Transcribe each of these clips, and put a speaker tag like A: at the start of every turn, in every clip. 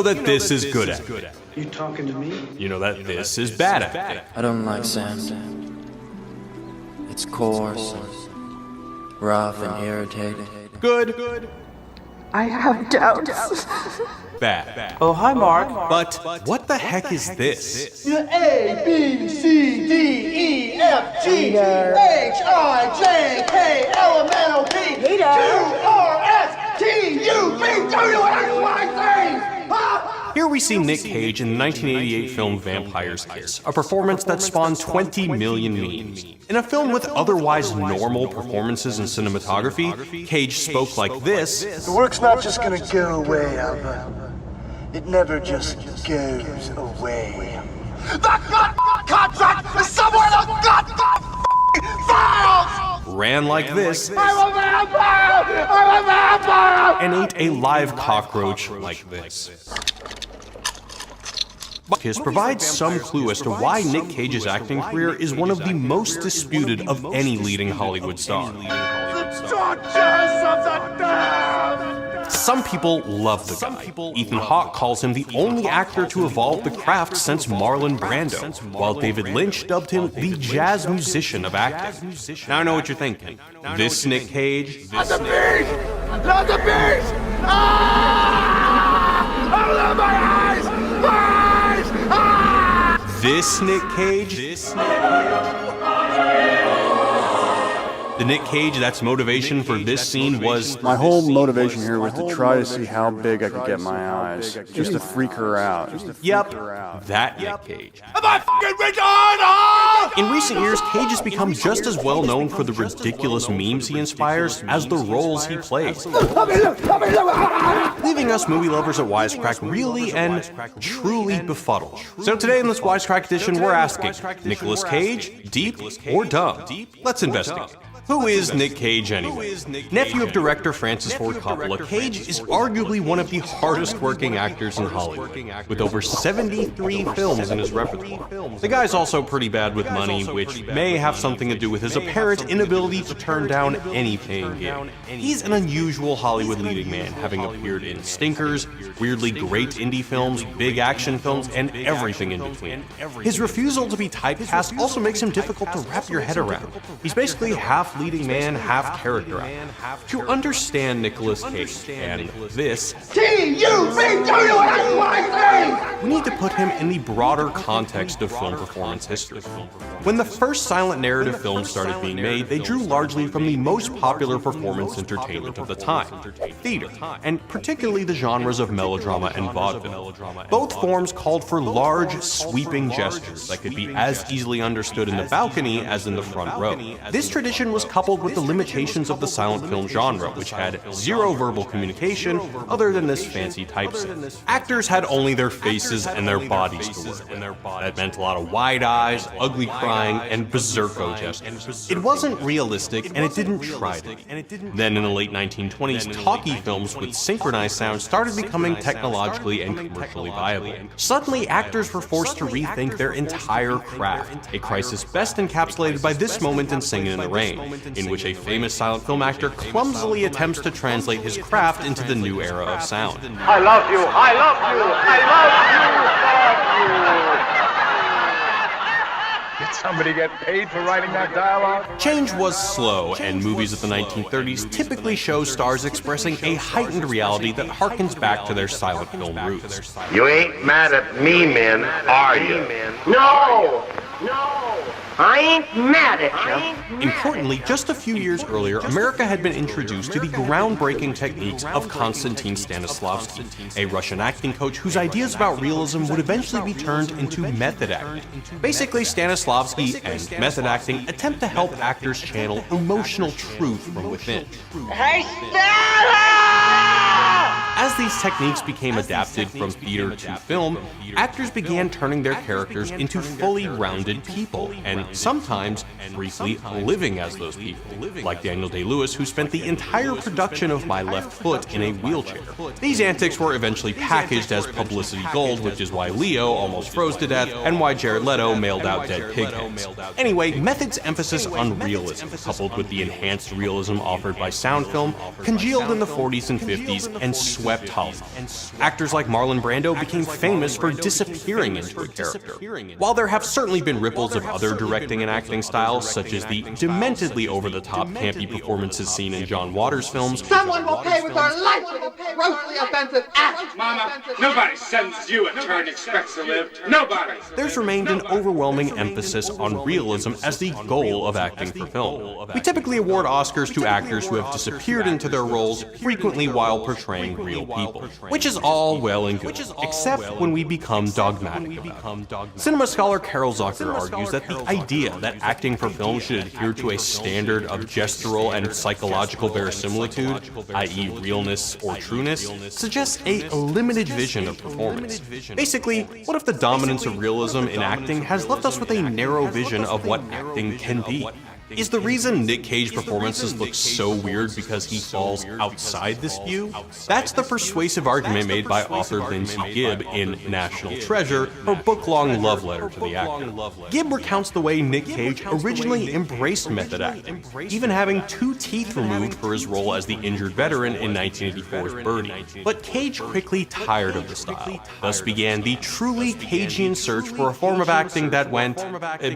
A: that this is good at.
B: You talking to me?
A: You know that this is bad at.
C: I don't like sand. It's coarse and rough and irritating.
A: Good.
D: I have doubts.
A: Bad.
B: Oh, hi, Mark.
A: But what the heck is this?
E: A, B, C, D, E, F, G, H, I, J, K, L, M, N, O, P, Q, R, S, T, U, V, W, X, Y, Z.
A: Here we see Nick Cage in the 1988 film Vampire's Kiss, a performance that spawned 20 million memes. In a film with otherwise normal performances and cinematography, Cage spoke like this.
E: The work's not just gonna go away, Alba. It never just goes away. The contract is somewhere in the files!
A: Ran like this.
E: I'm a vampire! I'm a vampire!
A: And ate a live cockroach like this. Kiss provides some clue as to why Nick Cage's acting career is one of the most disputed of any leading Hollywood star.
E: The tortures of the damned!
A: Some people love the guy. Ethan Hawke calls him the only actor to evolve the craft since Marlon Brando, while David Lynch dubbed him the jazz musician of acting. Now I know what you're thinking. This Nick Cage?
E: Not the beast! Not the beast! Ah! Open my eyes! My eyes! Ah!
A: This Nick Cage? The Nick Cage that's motivation for this scene was...
F: My whole motivation here was to try to see how big I could get my eyes, just to freak her out.
A: Yep, that Nick Cage.
E: Am I fucking retarded?
A: In recent years, Cage has become just as well known for the ridiculous memes he inspires as the roles he plays, leaving us movie lovers at Wisecrack really and truly befuddled. So today in this Wisecrack edition, we're asking, Nicolas Cage, deep or dumb? Let's investigate. Who is Nick Cage anyway? Nephew of director Francis Ford Coppola, Cage is arguably one of the hardest working actors in Hollywood, with over 73 films in his repertoire. The guy's also pretty bad with money, which may have something to do with his apparent inability to turn down any paying gig. He's an unusual Hollywood leading man, having appeared in stinkers, weirdly great indie films, big action films, and everything in between. His refusal to be typecast also makes him difficult to wrap your head around. He's basically half leading man, half character actor. To understand Nicolas Cage and this, we need to put him in the broader context of film performance history. When the first silent narrative films started being made, they drew largely from the most popular performance entertainment of the time, theater, and particularly the genres of melodrama and vaudeville. Both forms called for large, sweeping gestures that could be as easily understood in the balcony as in the front row. This tradition was coupled with the limitations of the silent film genre, which had zero verbal communication other than this fancy typeset. Actors had only their faces and their bodies to work with. That meant a lot of wide eyes, ugly crying, and berserko gestures. It wasn't realistic, and it didn't try to. Then in the late 1920s, talkie films with synchronized sound started becoming technologically and commercially viable. Suddenly, actors were forced to rethink their entire craft, a crisis best encapsulated by this moment in Singin' in the Rain, in which a famous silent film actor clumsily attempts to translate his craft into the new era of sound.
E: I love you! I love you! I love you! Did somebody get paid for writing that dialogue?
A: Change was slow, and movies of the 1930s typically show stars expressing a heightened reality that harkens back to their silent film roots.
G: You ain't mad at me, men, are you? No! I ain't mad at you.
A: Importantly, just a few years earlier, America had been introduced to the groundbreaking techniques of Konstantin Stanislavski, a Russian acting coach whose ideas about realism would eventually be turned into method acting. Basically, Stanislavski and method acting attempt to help actors channel emotional truth from within.
E: Hey, Stella!
A: As these techniques became adapted from theater to film, actors began turning their characters into fully rounded people, and sometimes briefly living as those people, like Daniel Day-Lewis, who spent the entire production of My Left Foot in a wheelchair. These antics were eventually packaged as publicity gold, which is why Leo almost froze to death, and why Jared Leto mailed out dead pig heads. Anyway, method's emphasis on realism, coupled with the enhanced realism offered by sound film, congealed in the 40s and 50s and swept Hollywood. Actors like Marlon Brando became famous for disappearing into a character. While there have certainly been ripples of other directing and acting styles, such as the dementedly over-the-top campy performances seen in John Waters' films,
E: Someone will pay with their life for the grossly offensive act.
B: Mama, nobody sends you a turn and expects to live. Nobody.
A: there's remained an overwhelming emphasis on realism as the goal of acting for film. We typically award Oscars to actors who have disappeared into their roles, frequently while portraying real people, which is all well and good, except when we become dogmatic about it. Cinema scholar Carol Zucker argues that the idea that acting for film should adhere to a standard of gestural and psychological verisimilitude, i.e. realness or trueness, suggests a limited vision of performance. Basically, what if the dominance of realism in acting has left us with a narrow vision of what acting can be? Is the reason Nick Cage performances look so weird because he falls outside this view? That's the persuasive argument made by author Lindsay Gibb in National Treasure, her book-long love letter to the actor. Gibb recounts the way Nick Cage originally embraced method acting, even having 2 teeth removed for his role as the injured veteran in 1984's Birdie. But Cage quickly tired of the style. Thus began the truly Cagean search for a form of acting that went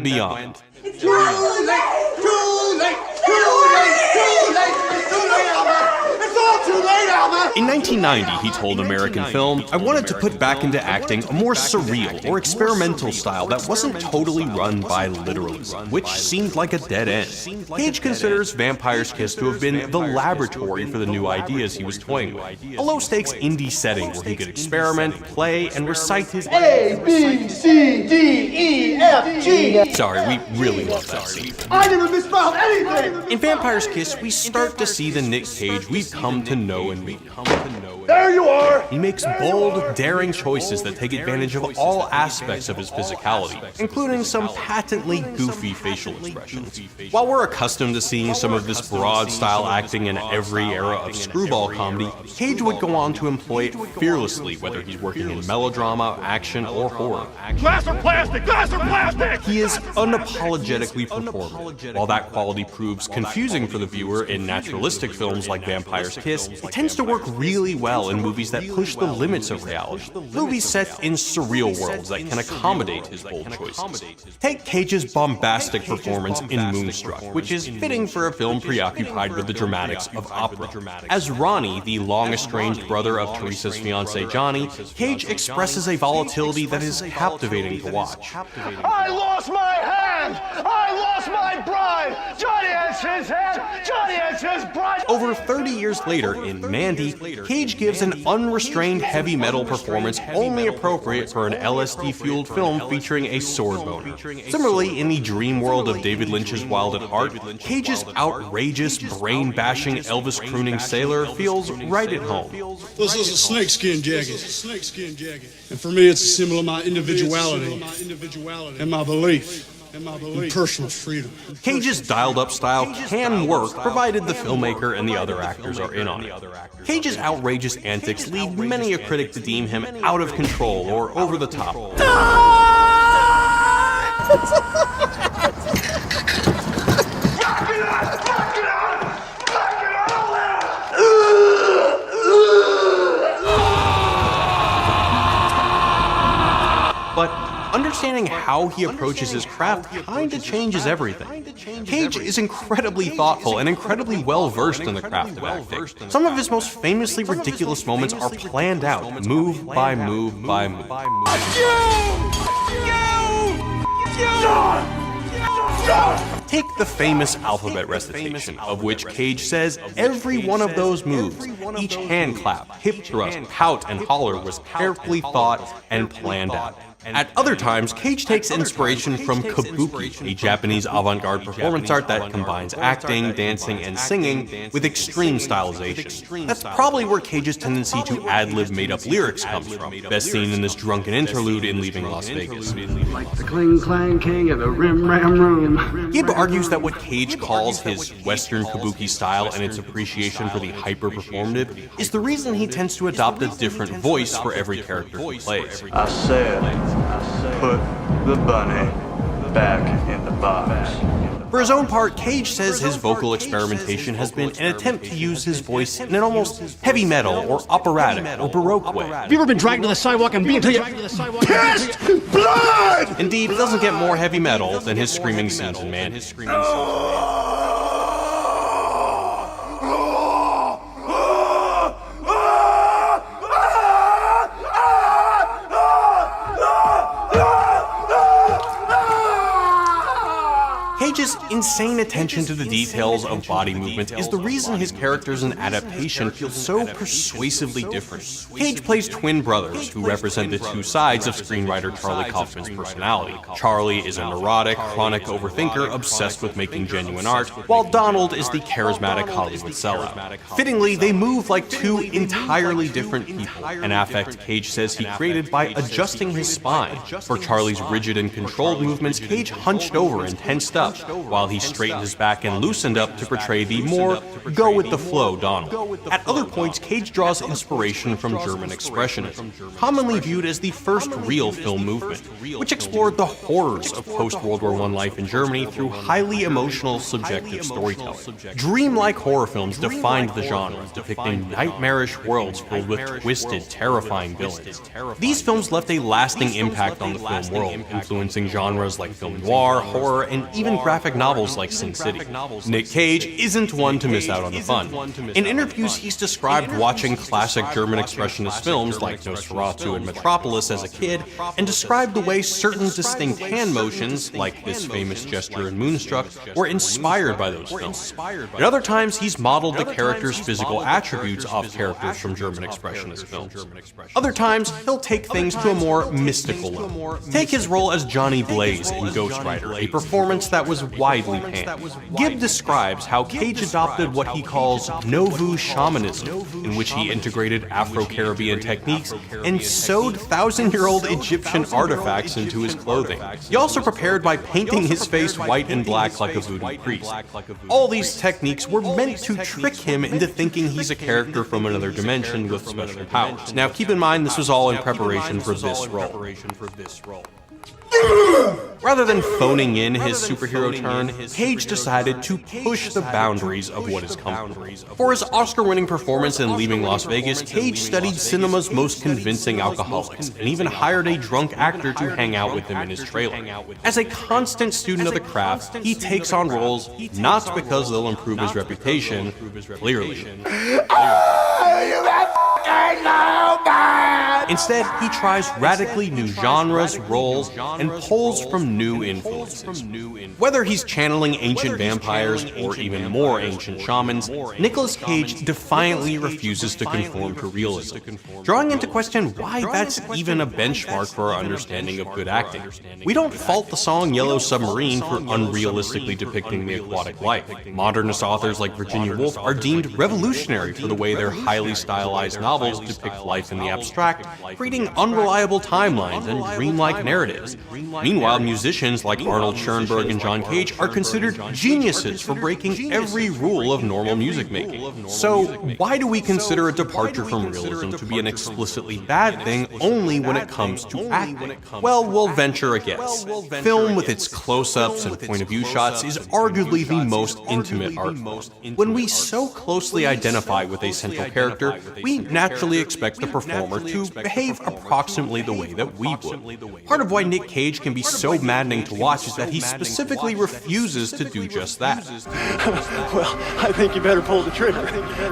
A: beyond.
E: It's too late! Too late! Too late! Too late! It's too late, Albert! It's all too late, Albert!
A: In 1990, he told American Film, "I wanted to put back into acting a more surreal or experimental style that wasn't totally run by literalism, which seemed like a dead end." Cage considers Vampire's Kiss to have been the laboratory for the new ideas he was toying with, a low-stakes indie setting where he could experiment, play, and recite his
E: A, B, C, D, E, F, G.
A: Sorry, we really love that scene.
E: I never misspelled anything!
A: In Vampire's Kiss, we start to see the Nick Cage we've come to know and meet.
E: There you are!
A: He makes bold, daring choices that take advantage of all aspects of his physicality, including some patently goofy facial expressions. While we're accustomed to seeing some of this broad style acting in every era of screwball comedy, Cage would go on to employ it fearlessly, whether he's working in melodrama, action, or horror.
B: Glass or plastic! Glass or plastic!
A: He is unapologetically performative. While that quality proves confusing for the viewer in naturalistic films like Vampire's Kiss, it tends to work really well in movies that push the limits of reality, movies set in surreal worlds that can accommodate his bold choices. Take Cage's bombastic performance in Moonstruck, which is fitting for a film preoccupied with the dramatics of opera. As Ronnie, the long-estranged brother of Teresa's fiancé Johnny, Cage expresses a volatility that is captivating to watch.
E: I lost my hand! I lost my bride! Johnny has his hand! Johnny has his bride!
A: Over 30 years later, in Mandy, Cage gives an unrestrained heavy metal performance only appropriate for an LSD-fueled film featuring a sword boner. Similarly, in the dream world of David Lynch's Wild at Heart, Cage's outrageous, brain-bashing, Elvis-crooning sailor feels right at home.
H: This is a snakeskin jacket. And for me, it's a symbol of my individuality and my belief in personal freedom.
A: Cage's dialed-up style can work, provided the filmmaker and the other actors are in on it. Cage's outrageous antics lead many a critic to deem him out of control or over the top. But understanding how he approaches his craft kinda changes everything. Cage is incredibly thoughtful and incredibly well-versed in the craft of acting. Some of his most famously ridiculous moments are planned out, move by move by move. Take the famous alphabet recitation, of which Cage says every one of those moves, each hand clap, hip thrust, pout, and holler was carefully thought and planned out. At other times, Cage takes inspiration from kabuki, a Japanese avant-garde performance art that combines acting, dancing, and singing with extreme stylization. That's probably where Cage's tendency to ad-lib made-up lyrics comes from, best seen in this drunken interlude in Leaving Las Vegas.
I: Like the cling clang king of the rim ram room.
A: Gibb argues that what Cage calls his Western kabuki style and its appreciation for the hyper-performative is the reason he tends to adopt a different voice for every character he plays.
J: I said, put the bunny
F: back in the box.
A: For his own part, Cage says his vocal experimentation has been an attempt to use his voice in an almost heavy metal or operatic or baroque way.
I: Have you ever been dragged to the sidewalk and beat until you
E: Pissed blood!
A: Indeed, it doesn't get more heavy metal than his screaming scenes in Man. Cage's insane attention to the details of body movement is the reason his characters in adaptation feel so persuasively different. Cage plays twin brothers who represent the two sides of screenwriter Charlie Kaufman's personality. Charlie is a neurotic, chronic overthinker obsessed with making genuine art, while Donald is the charismatic Hollywood sellout. Fittingly, they move like two entirely different people, an affect Cage says he created by adjusting his spine. For Charlie's rigid and controlled movements, Cage hunched over and tensed up, while he straightened his back and loosened up to portray the more go-with-the-flow Donald. At other points, Cage draws inspiration from German Expressionism, commonly viewed as the first real film movement, which explored the horrors of post-World War I life in Germany through highly emotional, subjective storytelling. Dreamlike horror films defined the genre, depicting nightmarish worlds filled with twisted, terrifying villains. These films left a lasting impact on the film world, influencing genres like film noir, horror, and even graphic novels like Sin City. Nick Cage isn't one to miss out on the fun. In interviews, he's described watching classic German Expressionist films like Nosferatu and Metropolis as a kid, and described the way certain distinct hand motions, like his famous gesture in Moonstruck, were inspired by those films. At other times, he's modeled the character's physical attributes off characters from German Expressionist films. Other times, he'll take things to a more mystical level. Take his role as Johnny Blaze in Ghost Rider, a performance that was widely panned. Gibb describes how Cage adopted what he calls Nouveau shamanism, in which he integrated Afro-Caribbean techniques and sewed thousand-year-old Egyptian artifacts into his clothing. He also prepared by painting his face white and black like a voodoo priest. All these techniques were meant to trick him into thinking he's a character from another dimension with special powers. Now keep in mind this was all in preparation for this role. Rather than phoning in his superhero turn, Cage decided to push the boundaries of what is comfortable. For his Oscar-winning performance in Leaving Las Vegas, Cage studied cinema's most convincing alcoholics, and even hired a drunk actor to hang out with him in his trailer. As a constant student of the craft, he takes on roles not because they'll improve his reputation, clearly. Instead, he tries radically new genres, roles, and pulls from new influences. Whether he's channeling ancient vampires or even more ancient shamans, Nicolas Cage defiantly refuses to conform to realism, drawing into question why that's even a benchmark for our understanding of good acting. We don't fault the song Yellow Submarine for unrealistically depicting the aquatic life. Modernist authors like Virginia Woolf are deemed revolutionary for the way their highly stylized novels depict life in the abstract, creating unreliable timelines and dreamlike narratives. Meanwhile, musicians like Arnold Schoenberg and John Cage are considered geniuses for breaking every rule of normal music making. So, why do we consider a departure from realism to be an explicitly bad thing only when it comes to acting? Well, we'll venture a guess. Film, with its close-ups and point-of-view shots, is arguably the most intimate art form. When we so closely identify with a central character, we naturally expect the performer to behave approximately the way that we would. Part of why Nick Cage can be so maddening to watch is that he specifically refuses to do just that.
I: Well, I think you better pull the trigger,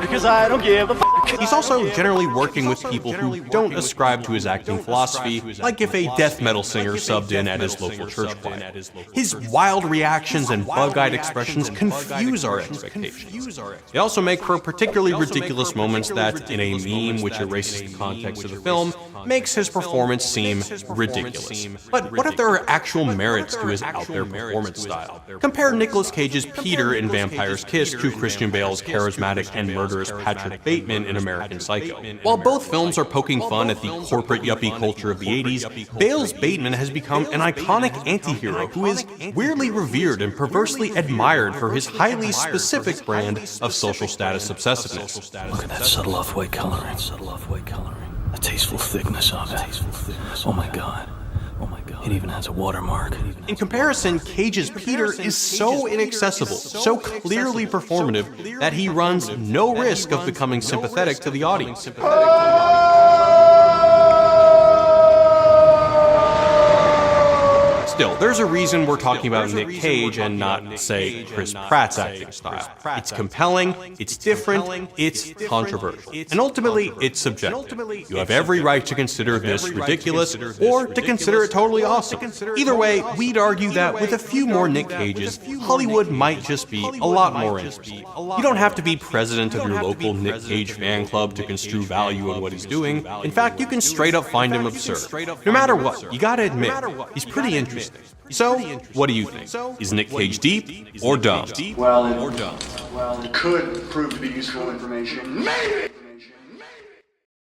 I: because I don't give a f***.
A: He's also generally working with people who don't ascribe to his acting philosophy, like if a death metal singer subbed in at his local church choir. His wild reactions and bug-eyed expressions confuse our expectations. They also make for particularly ridiculous moments that, in a meme which erases the context of the film, makes his performance seem ridiculous. But what if there are actual merits to his out-there performance style? Compare Nicolas Cage's Peter in Vampire's Kiss to Christian Bale's charismatic and murderous Patrick Bateman in American Psycho. While both films are poking fun at the corporate yuppie culture of the 80s, Bale's Bateman has become an iconic anti-hero who is weirdly revered and perversely admired for his highly specific brand of social status obsessiveness.
C: Look at that subtle off-white coloring. The tasteful thickness of it. Oh my God.
J: It even has a watermark.
A: In comparison, Cage's Peter is so inaccessible, so clearly performative, that he runs no risk of becoming sympathetic to the audience. Still, there's a reason we're talking about Nick Cage and not, say, Chris Pratt's acting style. It's compelling, it's different, it's controversial, and ultimately, it's subjective. You have every right to consider this ridiculous, or to consider it totally awesome. Either way, we'd argue that with a few more Nick Cages, Hollywood might just be a lot more interesting. You don't have to be president of your local Nick Cage fan club to construe value in what he's doing. In fact, you can straight up find him absurd. No matter what, you gotta admit, he's pretty interesting. So, what do you think? Is Nick Cage deep or dumb?
E: Well, it could prove to be useful information. Maybe!